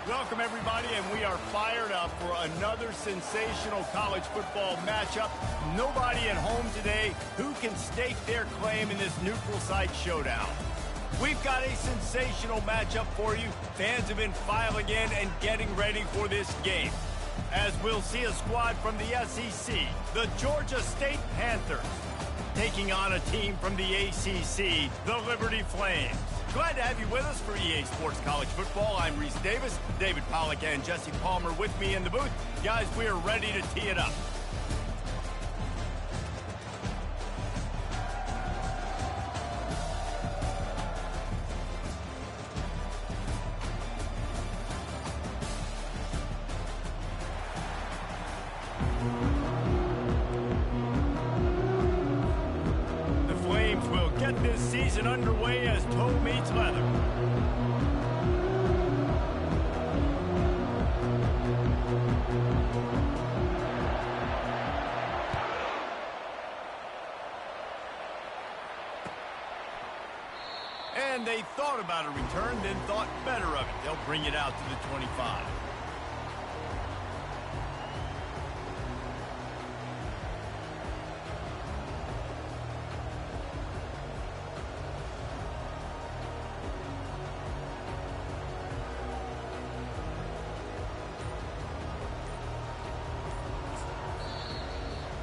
Welcome, everybody, and we are fired up for another sensational college football matchup. Nobody at home today who can stake their claim in this neutral site showdown. We've got a sensational matchup for you. Fans have been filing in and getting ready for this game, as we'll see a squad from the SEC, the Georgia State Panthers, taking on a team from the ACC, the Liberty Flames. Glad to have you with us for EA Sports College Football. I'm Reese Davis, David Pollack and Jesse Palmer with me in the booth. Guys, we are ready to tee it up. Get this season underway as toe meets leather. And they thought about a return, then thought better of it. They'll bring it out to the 25.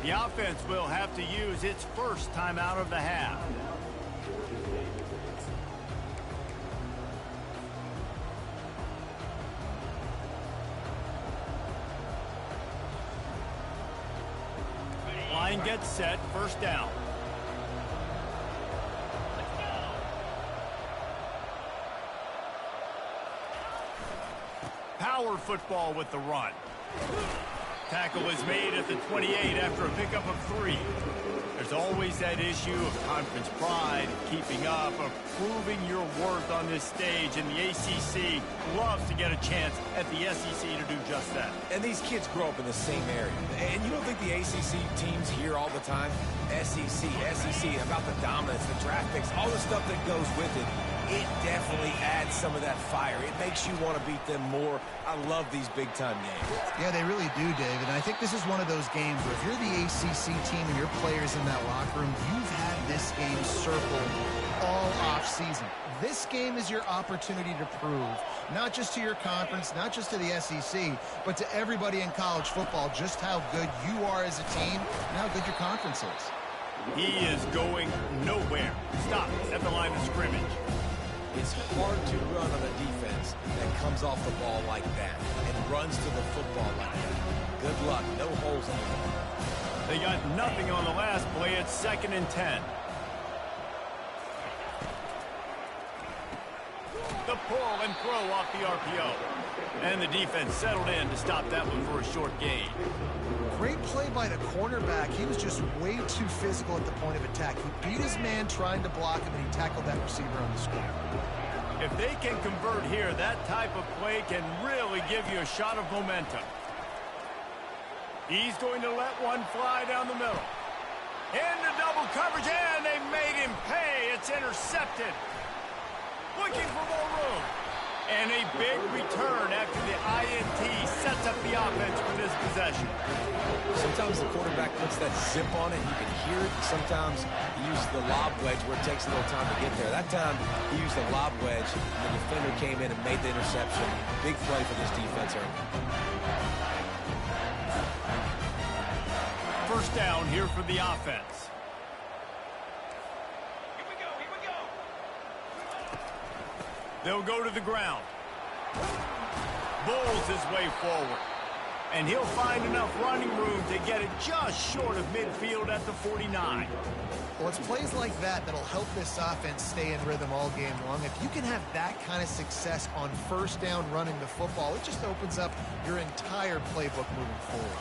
The offense will have to use its first timeout of the half. Line gets set, first down. Power football with the run. Tackle is made at the 28 after a pickup of 3. There's always that issue of conference pride, keeping up, of proving your worth on this stage, and the ACC loves to get a chance at the SEC to do just that. And these kids grow up in the same area. And you don't think the ACC teams hear all the time? SEC, about the dominance, the draft picks, all the stuff that goes with it. It definitely adds some of that fire. It makes you want to beat them more. I love these big-time games. Yeah, they really do, David. And I think this is one of those games where if you're the ACC team and your players in that locker room, you've had this game circled all off-season. This game is your opportunity to prove, not just to your conference, not just to the SEC, but to everybody in college football, just how good you are as a team and how good your conference is. He is going nowhere. Stop at the line of scrimmage. It's hard to run on a defense that comes off the ball like that and runs to the football like that. Good luck. No holes anymore. They got nothing on the last play. It's 2nd and 10. The pull and throw off the RPO. And the defense settled in to stop that one for a short gain. Great play by the cornerback. He was just way too physical at the point of attack. He beat his man trying to block him, and he tackled that receiver on the score. If they can convert here, that type of play can really give you a shot of momentum. He's going to let one fly down the middle. Into double coverage, and they made him pay. It's intercepted. Looking for more room. And a big return after the INT sets up the offense for this possession. Sometimes the quarterback puts that zip on it. You can hear it. Sometimes he uses the lob wedge where it takes a little time to get there. That time he used the lob wedge, and the defender came in and made the interception. Big play for this defense early. First down here for the offense. They'll go to the ground. Bulls his way forward. And he'll find enough running room to get it just short of midfield at the 49. Well, it's plays like that that'll help this offense stay in rhythm all game long. If you can have that kind of success on first down running the football, it just opens up your entire playbook moving forward.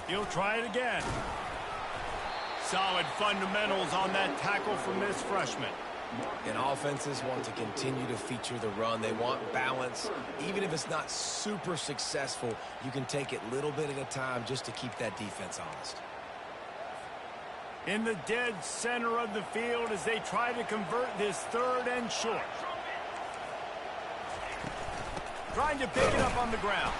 He'll try it again. Solid fundamentals on that tackle from this freshman. And offenses want to continue to feature the run. They want balance. Even if it's not super successful, you can take it little bit at a time just to keep that defense honest. In the dead center of the field as they try to convert this 3rd and short. trying to pick it up on the ground.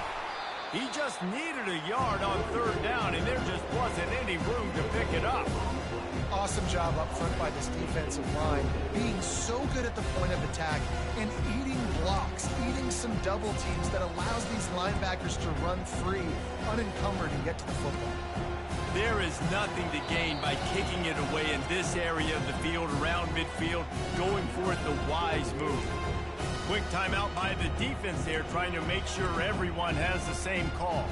He just needed a yard on third down, and there just wasn't any room to pick it up. Awesome job up front by this defensive line, being so good at the point of attack and eating blocks, eating some double teams that allows these linebackers to run free, unencumbered, and get to the football. There is nothing to gain by kicking it away in this area of the field around midfield, going for it the wise move. Quick timeout by the defense there, trying to make sure everyone has the same call.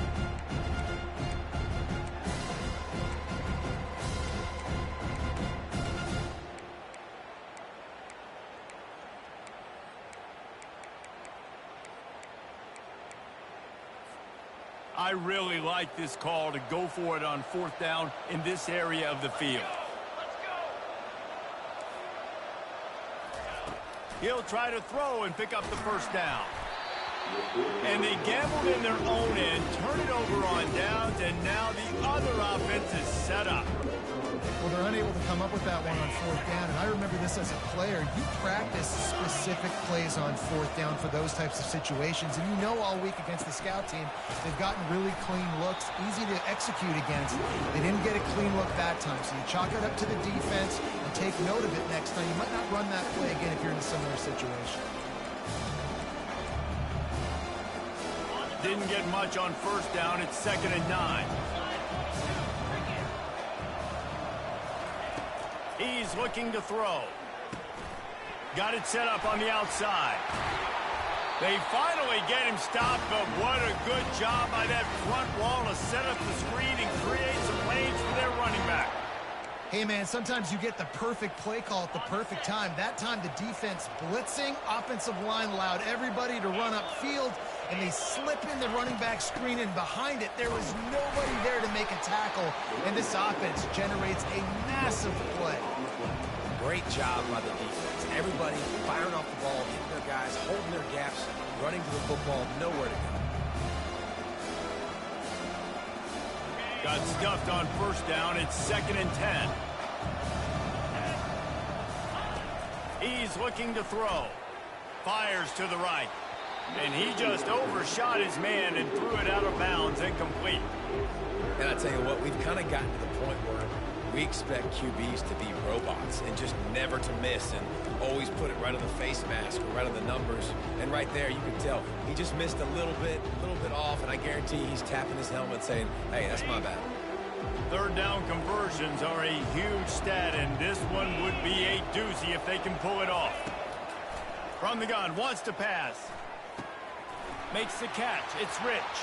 I really like this call to go for it on fourth down in this area of the field. He'll try to throw and pick up the first down. And they gambled in their own end, turn it over on downs, and now the other offense is set up. Well, they're unable to come up with that one on fourth down, and I remember this as a player. You practice specific plays on fourth down for those types of situations, and you know all week against the scout team, they've gotten really clean looks, easy to execute against. They didn't get a clean look that time, so you chalk it up to the defense and take note of it next time. You might not run that play again if you're in a similar situation. Didn't get much on first down. It's 2nd and 9. He's looking to throw. Got it set up on the outside. They finally get him stopped, but what a good job by that front wall to set up the screen and create some lanes for their running back. Hey, man, sometimes you get the perfect play call at the perfect time. That time, the defense blitzing, offensive line allowed everybody to run upfield, and they slip in the running back screen, and behind it, there was nobody there to make a tackle, and this offense generates a massive play. Great job by the defense. Everybody firing off the ball, hitting their guys, holding their gaps, running to the football, nowhere to go. Got stuffed on first down. It's 2nd and 10. He's looking to throw. Fires to the right. And he just overshot his man and threw it out of bounds, incomplete. And I tell you what, we've kind of gotten to the point where we expect QBs to be robots and just never to miss and always put it right on the face mask or right on the numbers. And right there, you can tell he just missed a little bit off, and I guarantee he's tapping his helmet saying, hey, that's my bad. Third down conversions are a huge stat, and this one would be a doozy if they can pull it off. From the gun, wants to pass. Makes the catch. It's Rich.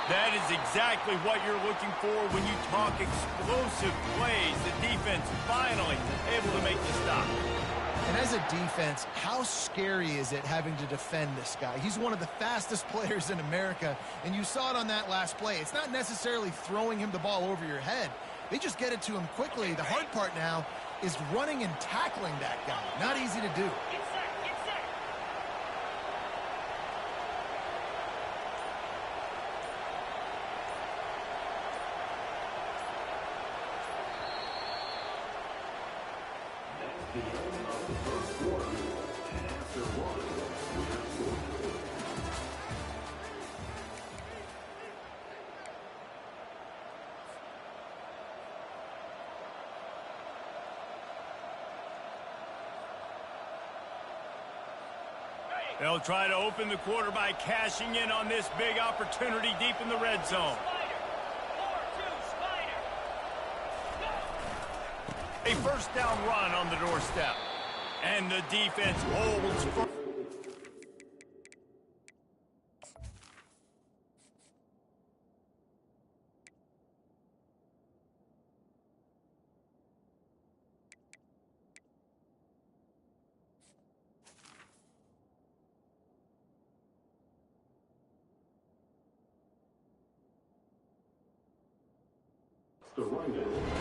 That is exactly what you're looking for when you talk explosive plays. The defense finally able to make the stop. And as a defense, how scary is it having to defend this guy? He's one of the fastest players in America, and you saw it on that last play. It's not necessarily throwing him the ball over your head. They just get it to him quickly. The hard part now is running and tackling that guy. Not easy to do. They'll try to open the quarter by cashing in on this big opportunity deep in the red zone. A first down run on the doorstep. And the defense holds firm.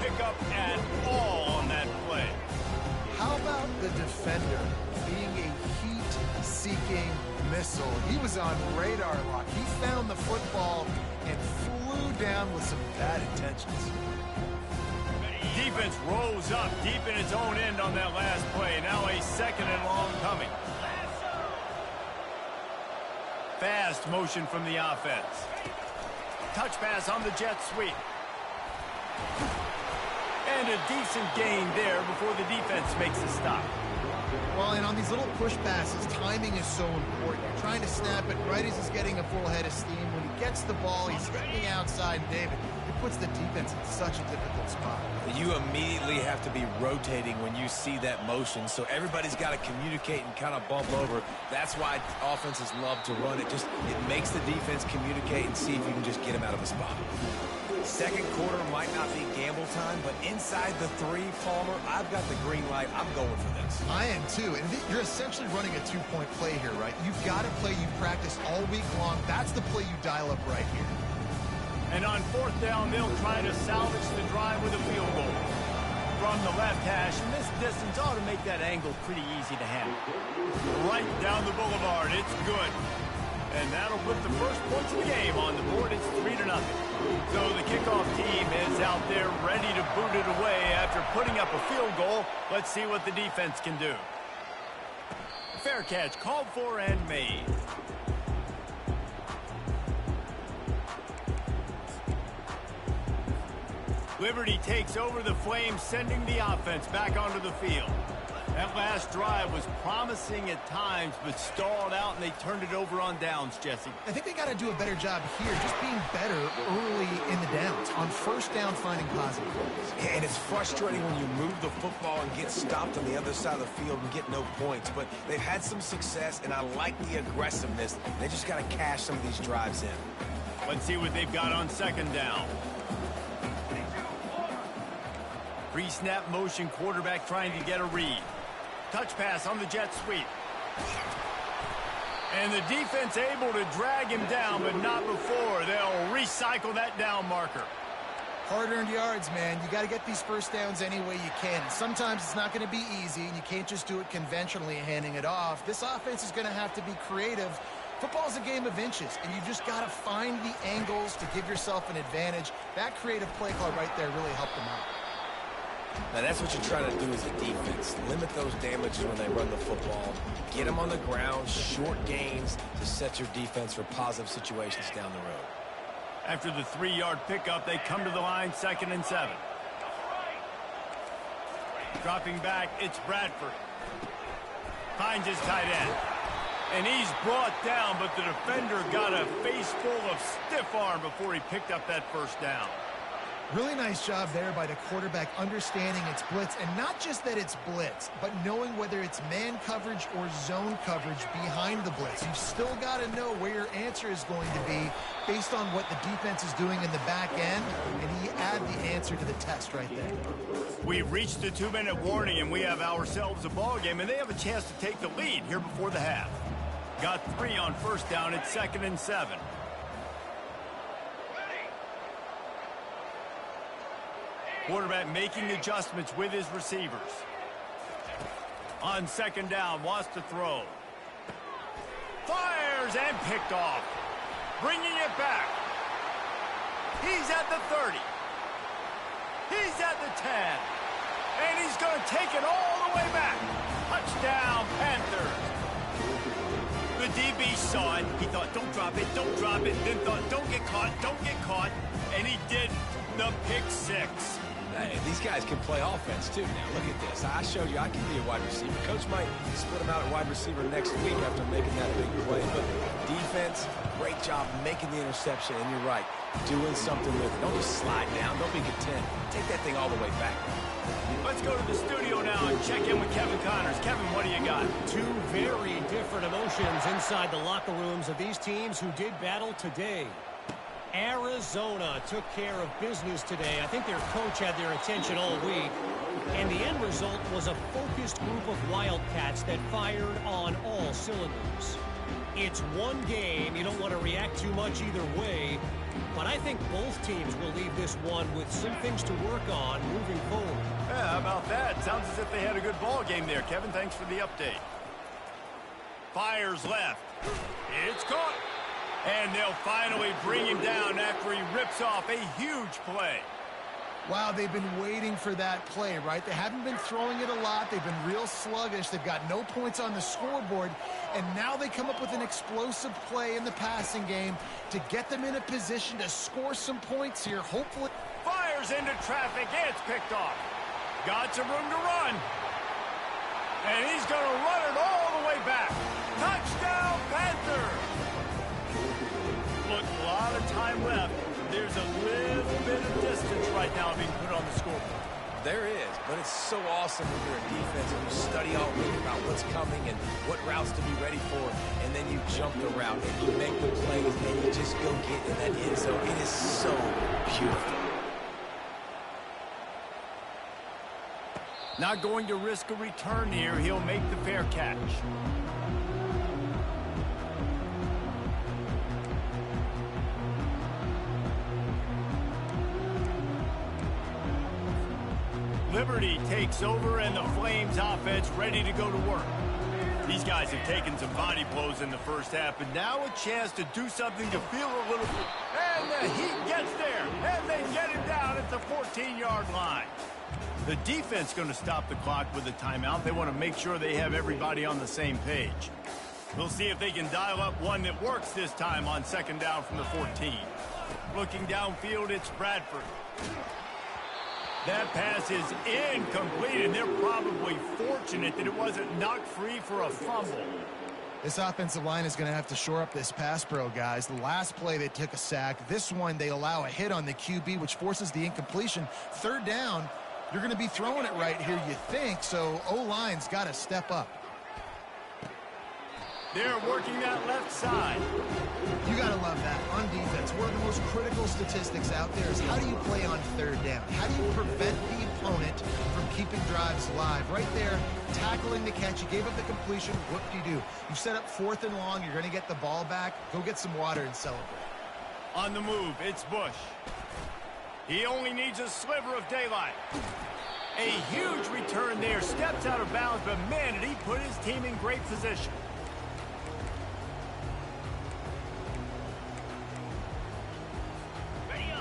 Pick up at all on that play. How about the defender being a heat-seeking missile? He was on radar lock. He found the football and flew down with some bad intentions. Defense rose up deep in its own end on that last play. Now a 2nd and long coming. fast motion from the offense. Touch pass on the jet sweep. And a decent gain there before the defense makes a stop. Well, and on these little push passes, timing is so important. You're trying to snap it right as he's getting a full head of steam. When he gets the ball, he's hitting the outside, David. It puts the defense in such a difficult spot. You immediately have to be rotating when you see that motion, so everybody's got to communicate and kind of bump over. That's why offenses love to run it. It makes the defense communicate and see if you can just get him out of a spot. Second quarter might not be gamble time, but inside the 3, Palmer, I've got the green light. I'm going for this. I am too. And you're essentially running a 2-point play here, right? You've got a play you've practiced all week long. That's the play you dial up right here. And on 4th down, they'll try to salvage the drive with a field goal. From the left hash, and this distance ought to make that angle pretty easy to handle. Right down the boulevard, it's good. And that'll put the first points of the game on the board. It's 3-0. So the kickoff team is out there ready to boot it away after putting up a field goal. Let's see what the defense can do. Fair catch called for and made. Liberty takes over the Flames, sending the offense back onto the field. That last drive was promising at times, but stalled out, and they turned it over on downs, Jesse. I think they got to do a better job here, just being better early in the downs. On 1st down, finding positive plays. And it's frustrating when you move the football and get stopped on the other side of the field and get no points. But they've had some success, and I like the aggressiveness. They just got to cash some of these drives in. Let's see what they've got on 2nd down. Pre-snap motion, quarterback trying to get a read. Touch pass on the jet sweep. And the defense able to drag him down, but not before. They'll recycle that down marker. Hard-earned yards, man. You got to get these 1st downs any way you can. Sometimes it's not going to be easy, and you can't just do it conventionally, handing it off. This offense is going to have to be creative. Football's a game of inches, and you just got to find the angles to give yourself an advantage. That creative play call right there really helped them out. Now, that's what you're trying to do as a defense. Limit those damages when they run the football. Get them on the ground, short gains to set your defense for positive situations down the road. After the 3-yard pickup, they come to the line, 2nd and 7. Dropping back, it's Bradford. Finds his tight end. And he's brought down, but the defender got a face full of stiff arm before he picked up that 1st down. Really nice job there by the quarterback understanding it's blitz, and not just that it's blitz, but knowing whether it's man coverage or zone coverage behind the blitz. You've still got to know where your answer is going to be based on what the defense is doing in the back end, and he add the answer to the test right there. We've reached the 2-minute warning, and we have ourselves a ball game, and they have a chance to take the lead here before the half. Got 3 on 1st down at 2nd and 7. Quarterback making adjustments with his receivers. On 2nd down, wants to throw. Fires and picked off. Bringing it back. He's at the 30. He's at the 10. And he's going to take it all the way back. Touchdown, Panthers. The DB saw it. He thought, don't drop it, don't drop it. Then thought, don't get caught, don't get caught. And he did the pick 6. Hey, these guys can play offense, too. Now, look at this. I showed you I can be a wide receiver. Coach might split him out at wide receiver next week after making that big play. But defense, great job making the interception. And you're right, doing something with it. Don't just slide down. Don't be content. Take that thing all the way back. Let's go to the studio now and check in with Kevin Connors. Kevin, what do you got? 2 very different emotions inside the locker rooms of these teams who did battle today. Arizona took care of business today. I think their coach had their attention all week. And the end result was a focused group of Wildcats that fired on all cylinders. It's one game. You don't want to react too much either way. But I think both teams will leave this one with some things to work on moving forward. Yeah, how about that? Sounds as if they had a good ball game there. Kevin, thanks for the update. Fires left. It's caught. And they'll finally bring him down after he rips off a huge play. Wow, they've been waiting for that play, right? They haven't been throwing it a lot. They've been real sluggish. They've got no points on the scoreboard. And now they come up with an explosive play in the passing game to get them in a position to score some points here, hopefully. Fires into traffic. It's picked off. Got some room to run. And he's going to run it all the way back. Touchdown, Panthers! Look, a lot of time left. There's a little bit of distance right now being put on the scoreboard. There is, but it's so awesome when you're a defense and you study all week about what's coming and what routes to be ready for, and then you jump the route and you make the plays and you just go get in that end zone. It is so beautiful. Not going to risk a return here. He'll make the fair catch. Liberty takes over, and the Flames offense ready to go to work. These guys have taken some body blows in the first half, but now a chance to do something to feel a little bit. And the Heat gets there, and they get it down at the 14-yard line. The defense going to stop the clock with a timeout. They want to make sure they have everybody on the same page. We'll see if they can dial up one that works this time on second down from the 14. Looking downfield, it's Bradford. That pass is incomplete, and they're probably fortunate that it wasn't knocked free for a fumble. This offensive line is going to have to shore up this pass pro, guys. The last play, they took a sack. This one, they allow a hit on the QB, which forces the incompletion. Third down, you're going to be throwing it right here, you think, so O-line's got to step up. They're working that left side. You got to love that. On defense, one of the most critical statistics out there is how do you play on third down? How do you prevent the opponent from keeping drives alive? Right there, tackling the catch. You gave up the completion. Whoop-de-doo. You set up fourth and long. You're going to get the ball back. Go get some water and celebrate. On the move, it's Bush. He only needs a sliver of daylight. A huge return there. Steps out of bounds, but man, did he put his team in great position.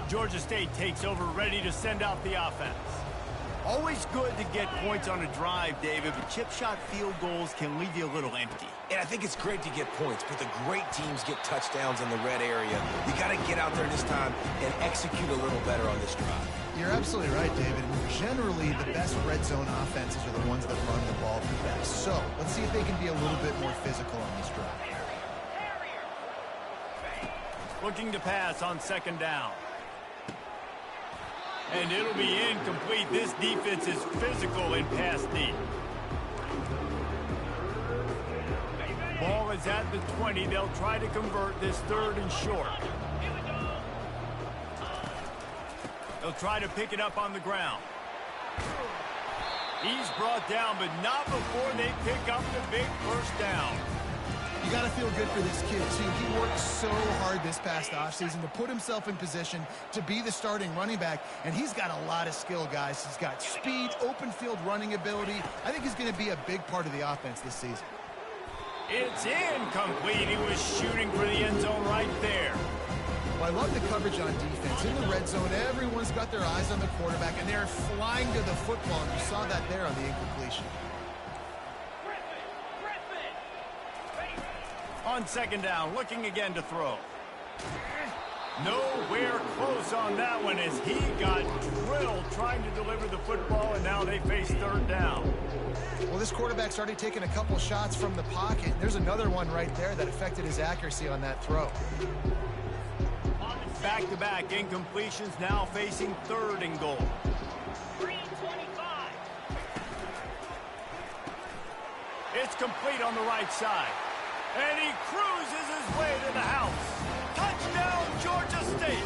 Georgia State takes over, ready to send out the offense. Always good to get points on a drive, David, but chip shot field goals can leave you a little empty. And I think it's great to get points, but the great teams get touchdowns in the red area. You got to get out there this time and execute a little better on this drive. You're absolutely right, David. Generally, the best red zone offenses are the ones that run the ball the best. So let's see if they can be a little bit more physical on this drive. Looking to pass on second down. And it'll be incomplete. This defense is physical in pass deep. Ball is at the 20. They'll try to convert this third and short. They'll try to pick it up on the ground. He's brought down, but not before they pick up the big first down. You got to feel good for this kid, too. He worked so hard this past offseason to put himself in position to be the starting running back, and he's got a lot of skill, guys. He's got speed, open field running ability. I think he's going to be a big part of the offense this season. It's incomplete. He was shooting for the end zone right there. Well, I love the coverage on defense. In the red zone, everyone's got their eyes on the quarterback, and they're flying to the football, and you saw that there on the incompletion. On second down, looking again to throw. Nowhere close on that one as he got drilled trying to deliver the football, and now they face third down. Well, this quarterback's already taken a couple shots from the pocket. There's another one right there that affected his accuracy on that throw. Back-to-back incompletions, now facing third and goal. 3:25. It's complete on the right side. And he cruises his way to the house. Touchdown, Georgia State.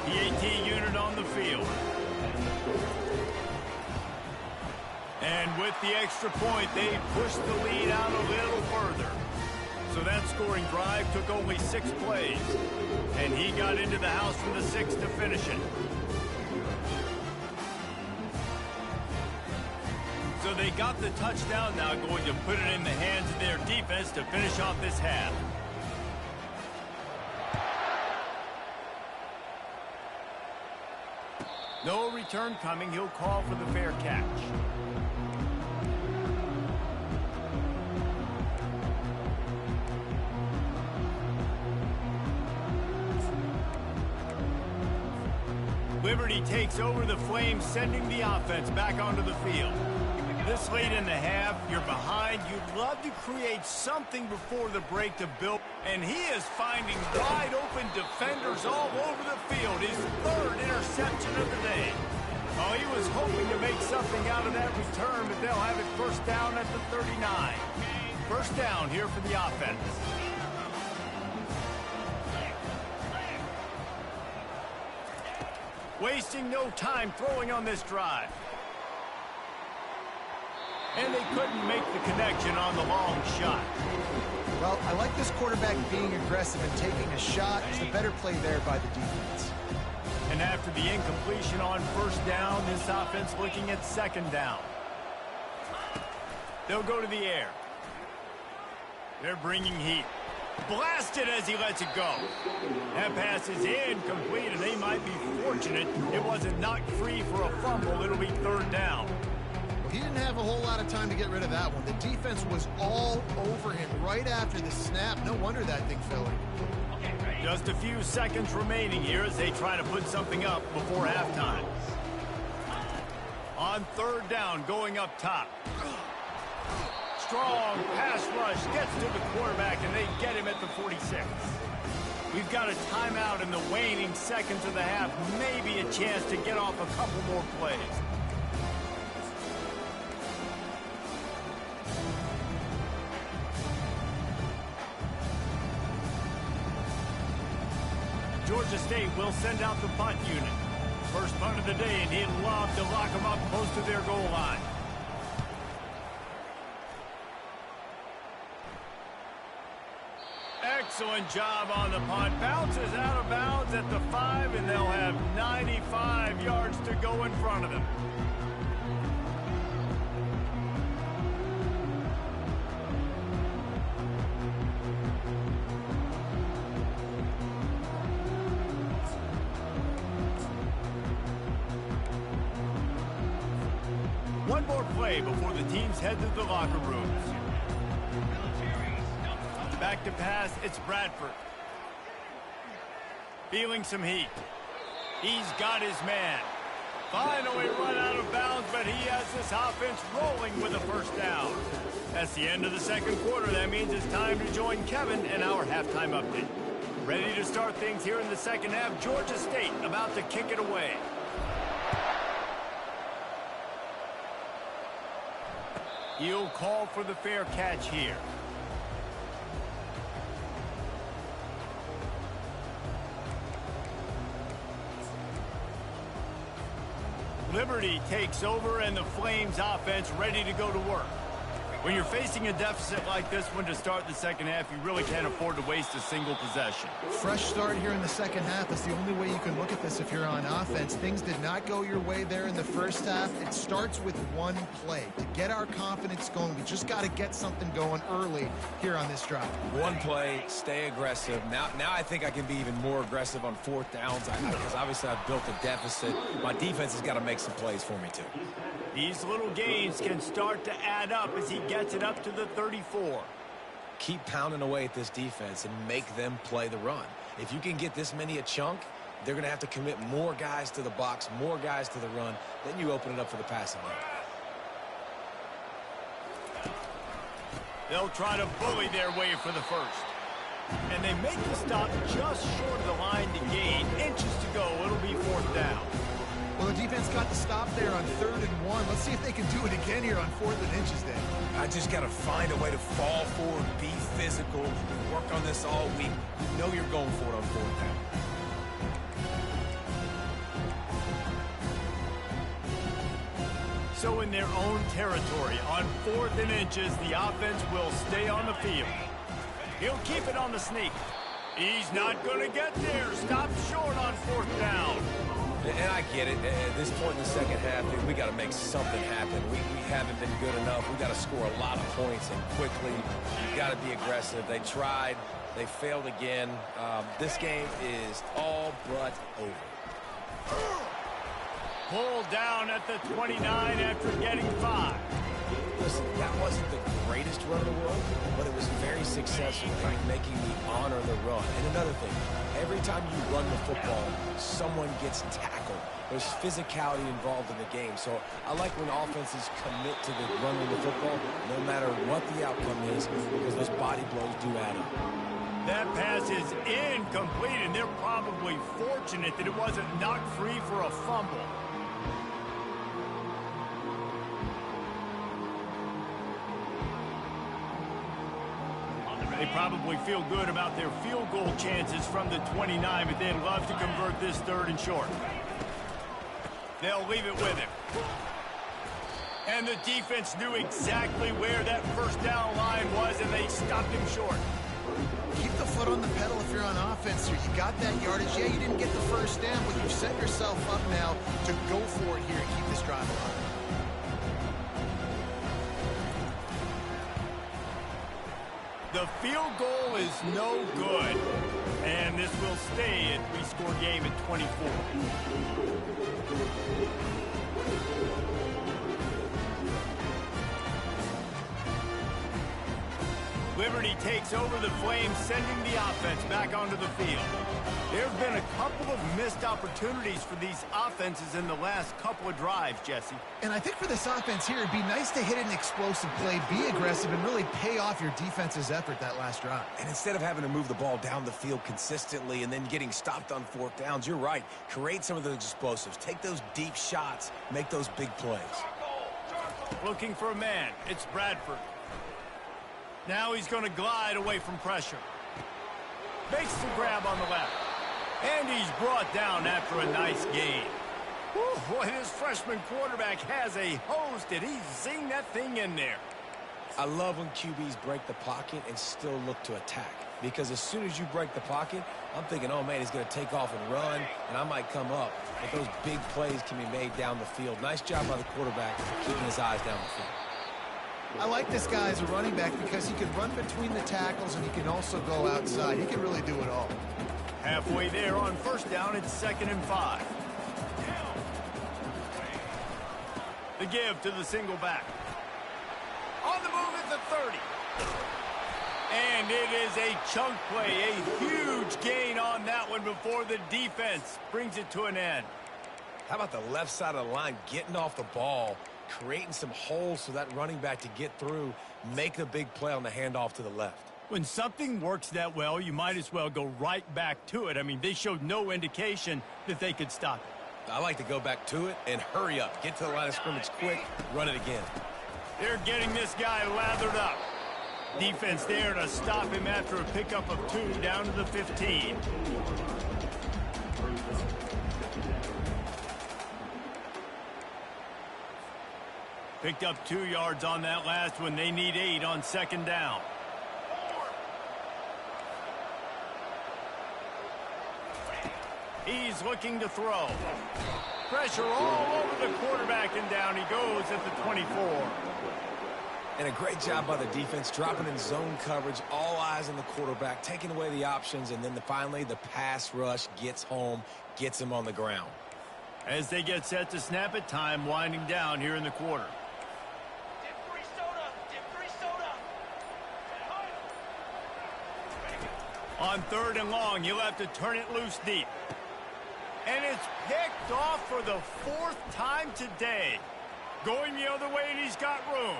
The AT unit on the field. And with the extra point, they pushed the lead out a little further. So that scoring drive took only 6 plays. And he got into the house from the 6 to finish it. So they got the touchdown, now going to put it in the hands of their defense to finish off this half. No return coming. He'll call for the fair catch. Liberty takes over the Flames, sending the offense back onto the field. This late in the half, you're behind. You'd love to create something before the break to build. And he is finding wide-open defenders all over the field. His third interception of the day. Oh, he was hoping to make something out of that return, but they'll have it first down at the 39. First down here for the offense. Wasting no time throwing on this drive. And they couldn't make the connection on the long shot. Well, I like this quarterback being aggressive and taking a shot. It's a better play there by the defense. And after the incompletion on first down, this offense looking at second down. They'll go to the air. They're bringing heat. Blasted as he lets it go. That pass is incomplete, and they might be fortunate it wasn't knocked free for a fumble. It'll be third down. Well, he didn't have a whole lot of time to get rid of that one. The defense was all over him right after the snap. No wonder that thing fell in. Just a few seconds remaining here as they try to put something up before halftime. On third down, going up top. Strong pass rush gets to the quarterback, and they get him at the 46. We've got a timeout in the waning seconds of the half. Maybe a chance to get off a couple more plays. Georgia State will send out the punt unit. First punt of the day, and he'd love to lock them up close to their goal line. Excellent job on the punt. Bounces out of bounds at the 5, and they'll have 95 yards to go in front of them. One more play before the teams head to the locker rooms. Back to pass, it's Bradford. Feeling some heat. He's got his man. Finally run out of bounds, but he has this offense rolling with a first down. That's the end of the second quarter. That means it's time to join Kevin and our halftime update. Ready to start things here in the second half. Georgia State about to kick it away. He'll call for the fair catch here. Liberty takes over, and the Flames offense ready to go to work. When you're facing a deficit like this one to start the second half, you really can't afford to waste a single possession. Fresh start here in the second half. That's the only way you can look at this if you're on offense. Things did not go your way there in the first half. It starts with one play. To get our confidence going, we just got to get something going early here on this drive. One play, stay aggressive. Now I think I can be even more aggressive on fourth downs because obviously I've built a deficit. My defense has got to make some plays for me too. These little gains can start to add up as he gets it up to the 34. Keep pounding away at this defense and make them play the run. If you can get this many a chunk, they're going to have to commit more guys to the box, more guys to the run. Then you open it up for the passing game. They'll try to bully their way for the first. And they make the stop just short of the line to gain. Inches to go. It'll be fourth down. Well, the defense got the stop there on 3rd and 1. Let's see if they can do it again here on 4th and inches then. I just got to find a way to fall forward, be physical, work on this all week. You know you're going for it on fourth down. So in their own territory, on 4th and inches, the offense will stay on the field. He'll keep it on the sneak. He's not going to get there. Stop short on 4th down. And I get it. At this point in the second half, we got to make something happen. We haven't been good enough. We got to score a lot of points and quickly. You got to be aggressive. They tried. They failed again. This game is all but over. Pulled down at the 29 after getting 5. Listen, that wasn't the greatest run in the world, but it was very successful in making me honor the run. And another thing, every time you run the football, someone gets tackled. There's physicality involved in the game. So I like when offenses commit to the running the football, no matter what the outcome is, because those body blows do add up. That pass is incomplete, and they're probably fortunate that it wasn't knocked free for a fumble. They probably feel good about their field goal chances from the 29, but they'd love to convert this 3rd and short. They'll leave it with him. And the defense knew exactly where that first down line was, and they stopped him short. Keep the foot on the pedal if you're on offense here. You got that yardage. Yeah, you didn't get the first down, but you've set yourself up now to go for it here and keep this drive alive. The field goal is no good, and this will stay a 3-score game at 24. Liberty takes over the Flames, sending the offense back onto the field. There have been a couple of missed opportunities for these offenses in the last couple of drives, Jesse. And I think for this offense here, it'd be nice to hit an explosive play, be aggressive, and really pay off your defense's effort that last drive. And instead of having to move the ball down the field consistently and then getting stopped on 4th downs, you're right. Create some of those explosives. Take those deep shots. Make those big plays. Looking for a man. It's Bradford. Now he's going to glide away from pressure. Makes the grab on the left. And he's brought down after a nice gain. Whew, boy, this freshman quarterback has a hose. Did he zing that thing in there? I love when QBs break the pocket and still look to attack. Because as soon as you break the pocket, I'm thinking, oh, man, he's going to take off and run, and I might come up. But those big plays can be made down the field. Nice job by the quarterback keeping his eyes down the field. I like this guy as a running back because he can run between the tackles and he can also go outside. He can really do it all. Halfway there on 1st down, it's 2nd and 5. The give to the single back. On the move at the 30. And it is a chunk play, a huge gain on that one before the defense brings it to an end. How about the left side of the line getting off the ball, creating some holes for that running back to get through, make a big play on the handoff to the left. When something works that well, you might as well go right back to it. I mean, they showed no indication that they could stop it. I like to go back to it and hurry up. Get to the line of scrimmage quick, run it again. They're getting this guy lathered up. Defense there to stop him after a pickup of 2 down to the 15. Picked up 2 yards on that last one. They need 8 on 2nd down. He's looking to throw. Pressure all over the quarterback, and down he goes at the 24. And a great job by the defense, dropping in zone coverage, all eyes on the quarterback, taking away the options, and then finally the pass rush gets home, gets him on the ground. As they get set to snap it, time winding down here in the quarter. On 3rd and long, you'll have to turn it loose deep. And it's picked off for the 4th time today. Going the other way, and he's got room.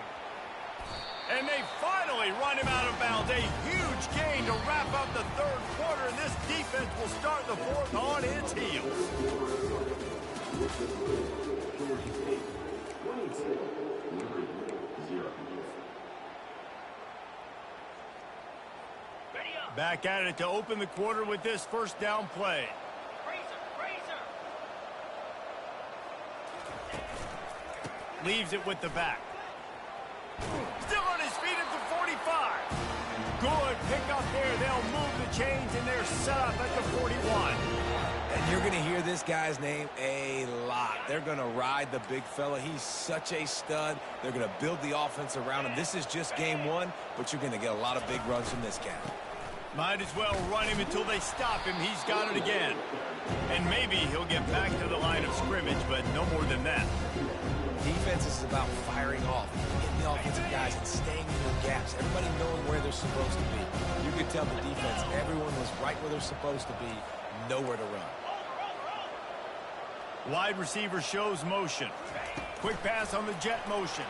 And they finally run him out of bounds. A huge gain to wrap up the 3rd quarter, and this defense will start the 4th on its heels. Back at it to open the quarter with this 1st down play. Leaves it with the back. Still on his feet at the 45. Good pickup there. They'll move the chains, and they're set up at the 41. And you're going to hear this guy's name a lot. They're going to ride the big fella. He's such a stud. They're going to build the offense around him. This is just game 1, but you're going to get a lot of big runs from this guy. Might as well run him until they stop him. He's got it again. And maybe he'll get back to the line of scrimmage, but no no more than that. Defense is about firing off, getting the offensive guys and staying in their gaps, everybody knowing where they're supposed to be. You could tell the defense, everyone was right where they're supposed to be, nowhere to run. Wide receiver shows motion. Quick pass on the jet motion.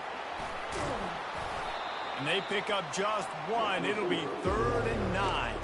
And they pick up just one. It'll be 3rd and 9.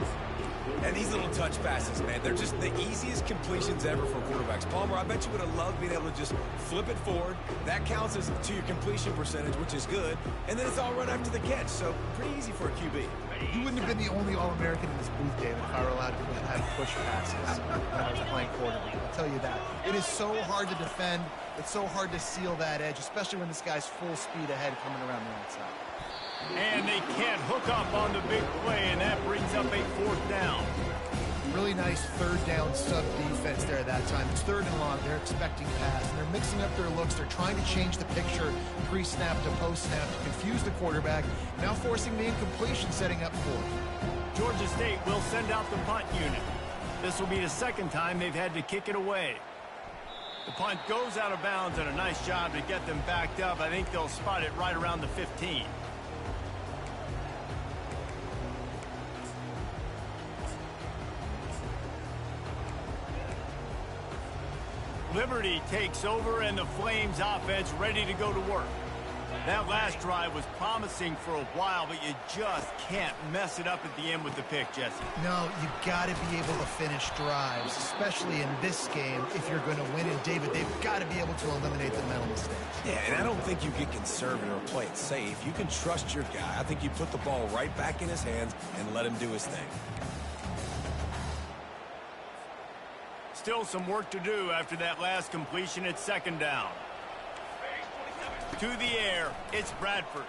And these little touch passes, man, they're just the easiest completions ever for quarterbacks. Palmer, I bet you would have loved being able to just flip it forward. That counts as to your completion percentage, which is good. And then it's all run after the catch, so pretty easy for a QB. You wouldn't have been the only All-American in this booth, David, if I were allowed to have push passes when I was playing quarterback. I'll tell you that. It is so hard to defend. It's so hard to seal that edge, especially when this guy's full speed ahead coming around the outside. And they can't hook up on the big play, and that brings up a 4th down. Really nice 3rd down sub defense there that time. It's 3rd and long. They're expecting pass, and they're mixing up their looks. They're trying to change the picture pre-snap to post-snap to confuse the quarterback, now forcing the incompletion, setting up 4th. Georgia State will send out the punt unit. This will be the 2nd time they've had to kick it away. The punt goes out of bounds, and a nice job to get them backed up. I think they'll spot it right around the 15. Liberty takes over, and the Flames offense ready to go to work. That last drive was promising for a while, but you just can't mess it up at the end with the pick, Jesse. No, you got to be able to finish drives, especially in this game if you're going to win. And, David, they've got to be able to eliminate the mental mistakes. Yeah, and I don't think you get conservative or play it safe. You can trust your guy. I think you put the ball right back in his hands and let him do his thing. Still some work to do after that last completion at 2nd down. To the air, it's Bradford.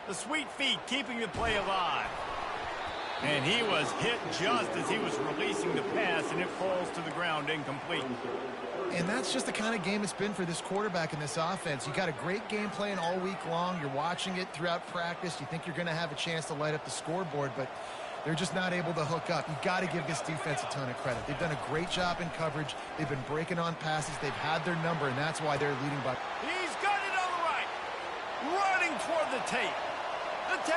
The sweet feet keeping the play alive. And he was hit just as he was releasing the pass, and it falls to the ground incomplete. And that's just the kind of game it's been for this quarterback in this offense. You got a great game plan all week long. You're watching it throughout practice. You think you're going to have a chance to light up the scoreboard, but they're just not able to hook up. You got to give this defense a ton of credit. They've done a great job in coverage. They've been breaking on passes. They've had their number, and that's why they're leading by. He's got it on the right. Running toward the tape. The 10.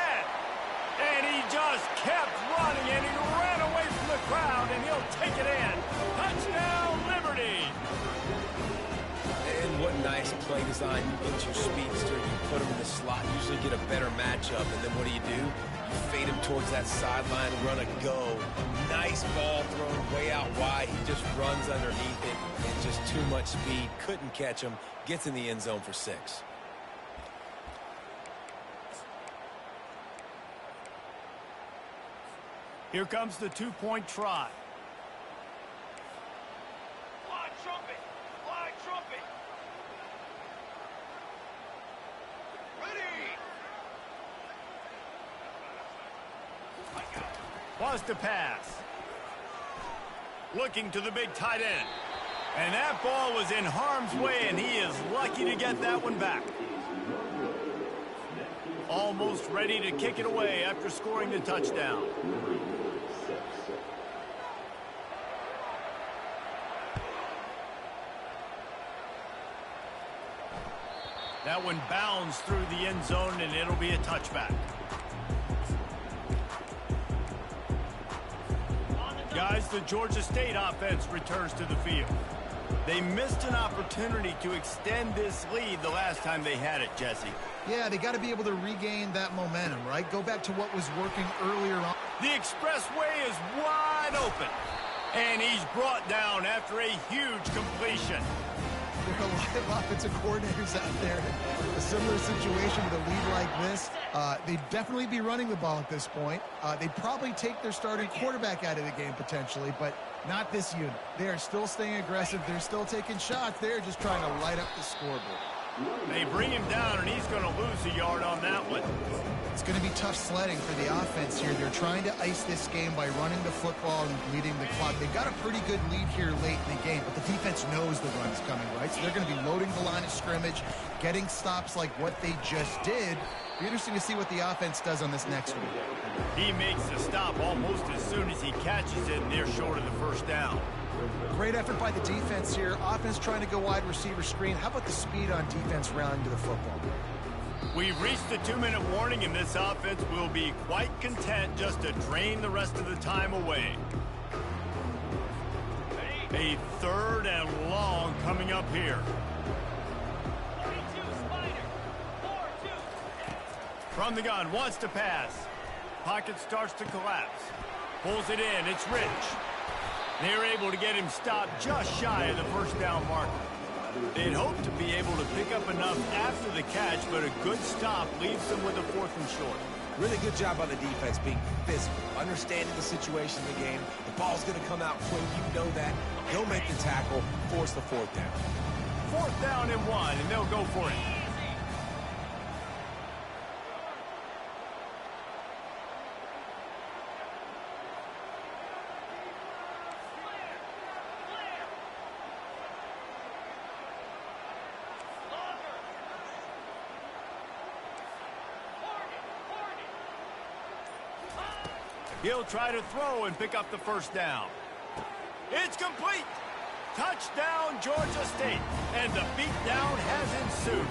And he just kept running, and he ran away from the crowd, and he'll take it in. Touchdown, Liberty. And what nice play design. You get your speedster, you put him in the slot, usually get a better matchup, and then what do? You fade him towards that sideline, run a go. Nice ball thrown way out wide. He just runs underneath it, and just too much speed. Couldn't catch him. Gets in the end zone for 6. Here comes the 2-point try. Fly trumpet! Fly trumpet! Ready! Was to pass. Looking to the big tight end. And that ball was in harm's way, and he is lucky to get that one back. Almost ready to kick it away after scoring the touchdown. That one bounds through the end zone, and it'll be a touchback. Guys, the Georgia State offense returns to the field. They missed an opportunity to extend this lead the last time they had it, Jesse. Yeah, they got to be able to regain that momentum, right? Go back to what was working earlier on. The expressway is wide open, and he's brought down after a huge completion. There are a lot of offensive coordinators out there in a similar situation with a lead like this. They'd definitely be running the ball at this point. They'd probably take their starting quarterback out of the game potentially, but not this unit. They are still staying aggressive. They're still taking shots. They're just trying to light up the scoreboard. They bring him down, and he's going to lose a yard on that one. It's going to be tough sledding for the offense here. They're trying to ice this game by running the football and leading the clock. They've got a pretty good lead here late in the game, but the defense knows the run's coming, right? So they're going to be loading the line of scrimmage, getting stops like what they just did. It'll be interesting to see what the offense does on this next one. He makes the stop almost as soon as he catches it, and they're short of the first down. Great effort by the defense here. Offense trying to go wide receiver screen. How about the speed on defense rounding to the football? We've reached the 2-minute warning, and this offense will be quite content just to drain the rest of the time away. A 3rd and long coming up here. 42 Spider. 4-2. From the gun, wants to pass. Pocket starts to collapse. Pulls it in, it's Rich. They're able to get him stopped just shy of the first down marker. They'd hoped to be able to pick up enough after the catch, but a good stop leaves them with a 4th and short. Really good job by the defense being physical, understanding the situation in the game. The ball's going to come out quick. You know that. They'll make the tackle, force the 4th down. 4th down and 1, and they'll go for it. He'll try to throw and pick up the 1st down. It's complete. Touchdown, Georgia State. And the beatdown has ensued.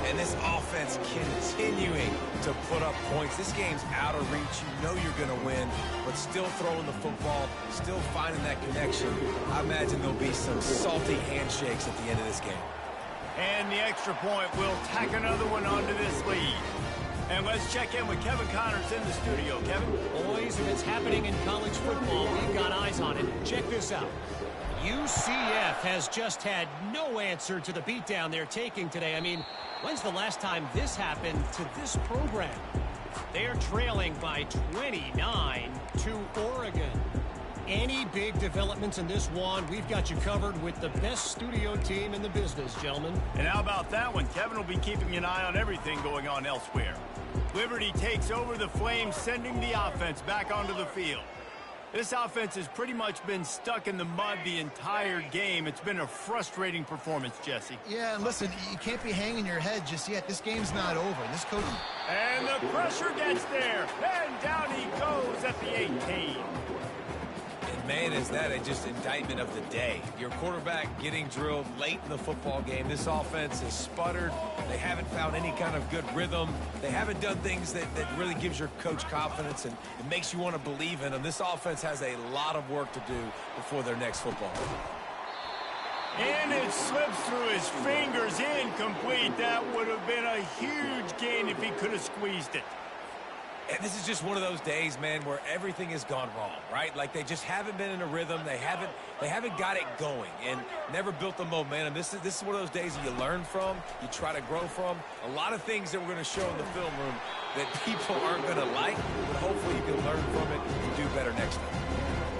And this offense continuing to put up points. This game's out of reach. You know you're going to win, but still throwing the football, still finding that connection. I imagine there'll be some salty handshakes at the end of this game. And the extra point will tack another one onto this lead. And let's check in with Kevin Connors in the studio. Kevin? Boys, if it's happening in college football, we've got eyes on it. Check this out. UCF has just had no answer to the beatdown they're taking today. I mean, when's the last time this happened to this program? They're trailing by 29 to Oregon. Any big developments in this one, we've got you covered with the best studio team in the business, gentlemen. And how about that one? Kevin will be keeping an eye on everything going on elsewhere. Liberty takes over the Flames, sending the offense back onto the field. This offense has pretty much been stuck in the mud the entire game. It's been a frustrating performance, Jesse. Yeah, and listen, you can't be hanging your head just yet. This game's not over. This coach... And the pressure gets there. And down he goes at the 18. Man, is that just indictment of the day. Your quarterback getting drilled late in the football game. This offense has sputtered. They haven't found any kind of good rhythm. They haven't done things that really gives your coach confidence and it makes you want to believe in them. This offense has a lot of work to do before their next football game. And it slips through his fingers, incomplete. That would have been a huge gain if he could have squeezed it. And this is just one of those days, man, where everything has gone wrong, right? Like they just haven't been in a rhythm. They haven't got it going and never built the momentum. This is one of those days that you learn from, you try to grow from. A lot of things that we're going to show in the film room that people aren't going to like, but hopefully you can learn from it and do better next time.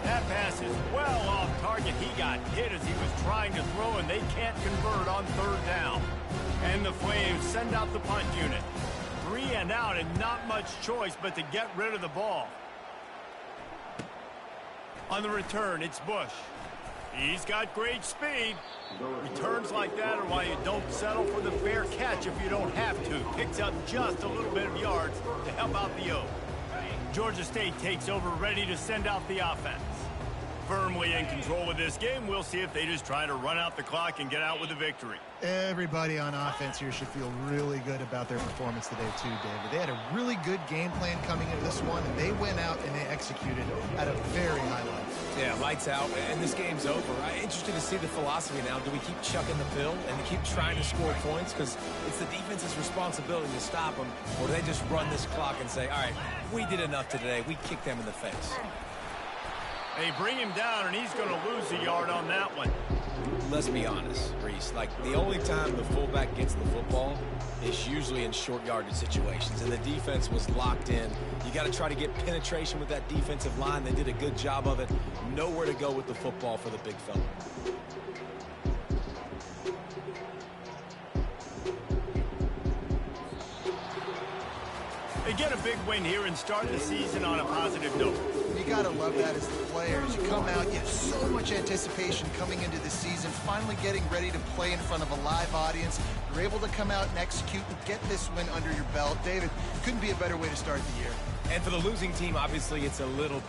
That pass is well off target. He got hit as he was trying to throw, and they can't convert on 3rd down. And the Flames send out the punt unit. 3 and out, and not much choice but to get rid of the ball. On the return, it's Bush. He's got great speed. Returns like that are why you don't settle for the fair catch if you don't have to. Picks up just a little bit of yards to help out the O. Georgia State takes over, ready to send out the offense. Firmly in control of this game. We'll see if they just try to run out the clock and get out with a victory. Everybody on offense here should feel really good about their performance today too, David. They had a really good game plan coming into this one, and they went out and they executed at a very high level. Yeah, lights out, and this game's over. I'm interested to see the philosophy now. Do we keep chucking the pill and keep trying to score points? Because it's the defense's responsibility to stop them, or do they just run this clock and say, all right, we did enough today. We kicked them in the face. They bring him down, and he's going to lose a yard on that one. Let's be honest, Reese. Like, the only time the fullback gets the football is usually in short yardage situations, and the defense was locked in. You got to try to get penetration with that defensive line. They did a good job of it. Nowhere to go with the football for the big fella. They get a big win here and start the season on a positive note. You got to love that as the players. You come out, you have so much anticipation coming into the season, finally getting ready to play in front of a live audience. You're able to come out and execute and get this win under your belt. David, couldn't be a better way to start the year. And for the losing team, obviously, it's a little